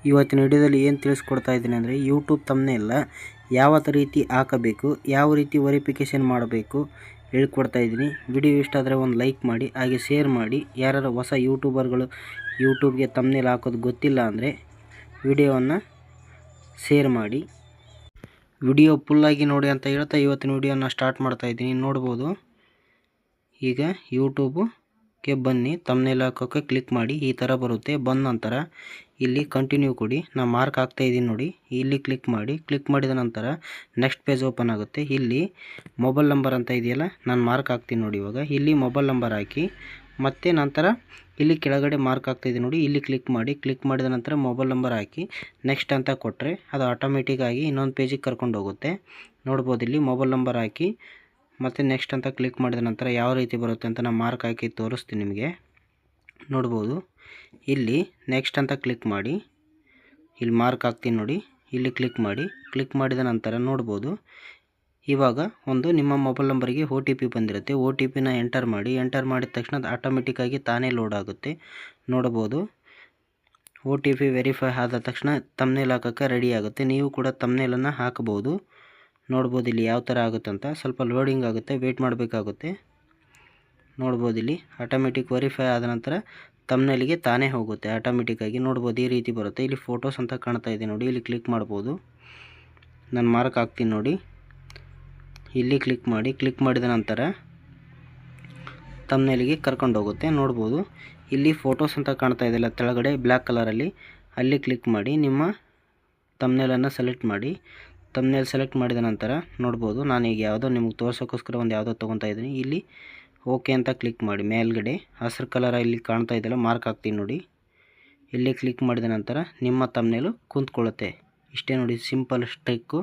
ಇವತ್ತಿನ ವಿಡಿಯೋದಲ್ಲಿ ಏನು ತಿಳಿಸ್ಕೊಡ್ತಾ ಇದ್ದೀನಿ ಅಂದರೆ ಯೂಟ್ಯೂಬ್ ತಮ್ನೇಲ್ ಯಾವ ರೀತಿ ಹಾಕಬೇಕು, ಯಾವ ರೀತಿ ವೆರಿಫಿಕೇಷನ್ ಮಾಡಬೇಕು ಹೇಳ್ಕೊಡ್ತಾ ಇದ್ದೀನಿ. ವಿಡಿಯೋ ಇಷ್ಟ ಆದರೆ ಒಂದು ಲೈಕ್ ಮಾಡಿ, ಹಾಗೆ ಶೇರ್ ಮಾಡಿ. ಯಾರು ಹೊಸ ಯೂಟ್ಯೂಬರ್ಗಳು ಯೂಟ್ಯೂಬ್ಗೆ ತಮ್ನೇಲ್ ಹಾಕೋದು ಗೊತ್ತಿಲ್ಲ ಅಂದರೆ ವಿಡಿಯೋವನ್ನು ಶೇರ್ ಮಾಡಿ. ವಿಡಿಯೋ ಫುಲ್ಲಾಗಿ ನೋಡಿ ಅಂತ ಹೇಳ್ತಾ ಇವತ್ತಿನ ವಿಡಿಯೋನ ಸ್ಟಾರ್ಟ್ ಮಾಡ್ತಾ ಇದ್ದೀನಿ. ನೋಡ್ಬೋದು, ಈಗ ಯೂಟ್ಯೂಬ್ಗೆ ಬನ್ನಿ, ತಮ್ನೇಲ್ ಹಾಕೋಕ್ಕೆ ಕ್ಲಿಕ್ ಮಾಡಿ. ಈ ಥರ ಬರುತ್ತೆ. ಬಂದ ನಂತರ ಇಲ್ಲಿ ಕಂಟಿನ್ಯೂ ಕೊಡಿ. ನಾನು ಮಾರ್ಕ್ ಹಾಕ್ತಾ ಇದ್ದೀನಿ ನೋಡಿ, ಇಲ್ಲಿ ಕ್ಲಿಕ್ ಮಾಡಿ. ಕ್ಲಿಕ್ ಮಾಡಿದ ನಂತರ ನೆಕ್ಸ್ಟ್ ಪೇಜ್ ಓಪನ್ ಆಗುತ್ತೆ. ಇಲ್ಲಿ ಮೊಬೈಲ್ ನಂಬರ್ ಅಂತ ಇದೆಯಲ್ಲ, ನಾನು ಮಾರ್ಕ್ ಹಾಕ್ತೀನಿ ನೋಡಿ. ಇವಾಗ ಇಲ್ಲಿ ಮೊಬೈಲ್ ನಂಬರ್ ಹಾಕಿ, ಮತ್ತು ನಂತರ ಇಲ್ಲಿ ಕೆಳಗಡೆ ಮಾರ್ಕ್ ಹಾಕ್ತಾಯಿದ್ದೀನಿ ನೋಡಿ, ಇಲ್ಲಿ ಕ್ಲಿಕ್ ಮಾಡಿ. ಕ್ಲಿಕ್ ಮಾಡಿದ ನಂತರ ಮೊಬೈಲ್ ನಂಬರ್ ಹಾಕಿ ನೆಕ್ಸ್ಟ್ ಅಂತ ಕೊಟ್ಟರೆ ಅದು ಆಟೋಮೆಟಿಕ್ಕಾಗಿ ಇನ್ನೊಂದು ಪೇಜಿಗೆ ಕರ್ಕೊಂಡು ಹೋಗುತ್ತೆ. ನೋಡ್ಬೋದು, ಇಲ್ಲಿ ಮೊಬೈಲ್ ನಂಬರ್ ಹಾಕಿ ಮತ್ತು ನೆಕ್ಸ್ಟ್ ಅಂತ ಕ್ಲಿಕ್ ಮಾಡಿದ ನಂತರ ಯಾವ ರೀತಿ ಬರುತ್ತೆ ಅಂತ ನಾನು ಮಾರ್ಕ್ ಹಾಕಿ ತೋರಿಸ್ತೀನಿ ನಿಮಗೆ. ನೋಡ್ಬೋದು, ಇಲ್ಲಿ ನೆಕ್ಸ್ಟ್ ಅಂತ ಕ್ಲಿಕ್ ಮಾಡಿ. ಇಲ್ಲಿ ಮಾರ್ಕ್ ಹಾಕ್ತೀನಿ ನೋಡಿ, ಇಲ್ಲಿ ಕ್ಲಿಕ್ ಮಾಡಿ. ಕ್ಲಿಕ್ ಮಾಡಿದ ನಂತರ ನೋಡ್ಬೋದು, ಇವಾಗ ಒಂದು ನಿಮ್ಮ ಮೊಬೈಲ್ ನಂಬರಿಗೆ OTP ಬಂದಿರುತ್ತೆ. OTPನ ಎಂಟರ್ ಮಾಡಿ. ಎಂಟರ್ ಮಾಡಿದ ತಕ್ಷಣ ಅದು ಆಟೋಮೆಟಿಕ್ಕಾಗಿ ತಾನೇ ಲೋಡ್ ಆಗುತ್ತೆ. ನೋಡ್ಬೋದು, OTP ವೆರಿಫೈ ಆದ ತಕ್ಷಣ ತಮ್ನೇಲ್ ಹಾಕೋಕ್ಕೆ ರೆಡಿ ಆಗುತ್ತೆ. ನೀವು ಕೂಡ ತಮ್ನೇಲನ್ನು ಹಾಕಬಹುದು. ನೋಡ್ಬೋದು ಇಲ್ಲಿ ಯಾವ ಥರ ಆಗುತ್ತೆ ಅಂತ. ಸ್ವಲ್ಪ ಲೋಡಿಂಗ್ ಆಗುತ್ತೆ, ವೆಯ್ಟ್ ಮಾಡಬೇಕಾಗುತ್ತೆ. ನೋಡ್ಬೋದು, ಇಲ್ಲಿ ಆಟೋಮೆಟಿಕ್ ವೆರಿಫೈ ಆದ ನಂತರ ತಮ್ನೇಲಿಗೆ ತಾನೇ ಹೋಗುತ್ತೆ ಆಟೋಮೆಟಿಕ್ಕಾಗಿ. ನೋಡ್ಬೋದು, ಈ ರೀತಿ ಬರುತ್ತೆ. ಇಲ್ಲಿ ಫೋಟೋಸ್ ಅಂತ ಕಾಣ್ತಾ ಇದೆ ನೋಡಿ, ಇಲ್ಲಿ ಕ್ಲಿಕ್ ಮಾಡ್ಬೋದು. ನಾನು ಮಾರ್ಕ್ ಹಾಕ್ತೀನಿ ನೋಡಿ, ಇಲ್ಲಿ ಕ್ಲಿಕ್ ಮಾಡಿ. ಕ್ಲಿಕ್ ಮಾಡಿದ ನಂತರ ತಮ್ನೇಲಿಗೆ ಕರ್ಕೊಂಡು ಹೋಗುತ್ತೆ. ನೋಡ್ಬೋದು, ಇಲ್ಲಿ ಫೋಟೋಸ್ ಅಂತ ಕಾಣ್ತಾ ಇದೆಯಲ್ಲ ಕೆಳಗಡೆ ಬ್ಲ್ಯಾಕ್ ಕಲರಲ್ಲಿ, ಅಲ್ಲಿ ಕ್ಲಿಕ್ ಮಾಡಿ. ನಿಮ್ಮ ತಮ್ನೇಲನ್ನು ಸೆಲೆಕ್ಟ್ ಮಾಡಿ. ತಮ್ನೇಲ್ ಸೆಲೆಕ್ಟ್ ಮಾಡಿದ ನಂತರ ನೋಡ್ಬೋದು, ನಾನೀಗ ಯಾವುದೋ ನಿಮಗೆ ತೋರ್ಸೋಕ್ಕೋಸ್ಕರ ಒಂದು ಯಾವುದೋ ತೊಗೊತಾ ಇದ್ದೀನಿ. ಇಲ್ಲಿ ಓಕೆ ಅಂತ ಕ್ಲಿಕ್ ಮಾಡಿ. ಮೇಲ್ಗಡೆ ಹಸಿರು ಕಲರ್ ಇಲ್ಲಿ ಕಾಣ್ತಾ ಇದೆಯಲ್ಲ, ಮಾರ್ಕ್ ಹಾಕ್ತೀನಿ ನೋಡಿ, ಇಲ್ಲಿ ಕ್ಲಿಕ್ ಮಾಡಿದ ನಂತರ ನಿಮ್ಮ ತಮ್ನೇಲು ಕುಂತ್ಕೊಳ್ಳುತ್ತೆ. ಇಷ್ಟೇ ನೋಡಿ, ಸಿಂಪಲ್ ಟ್ರಿಕ್ಕು.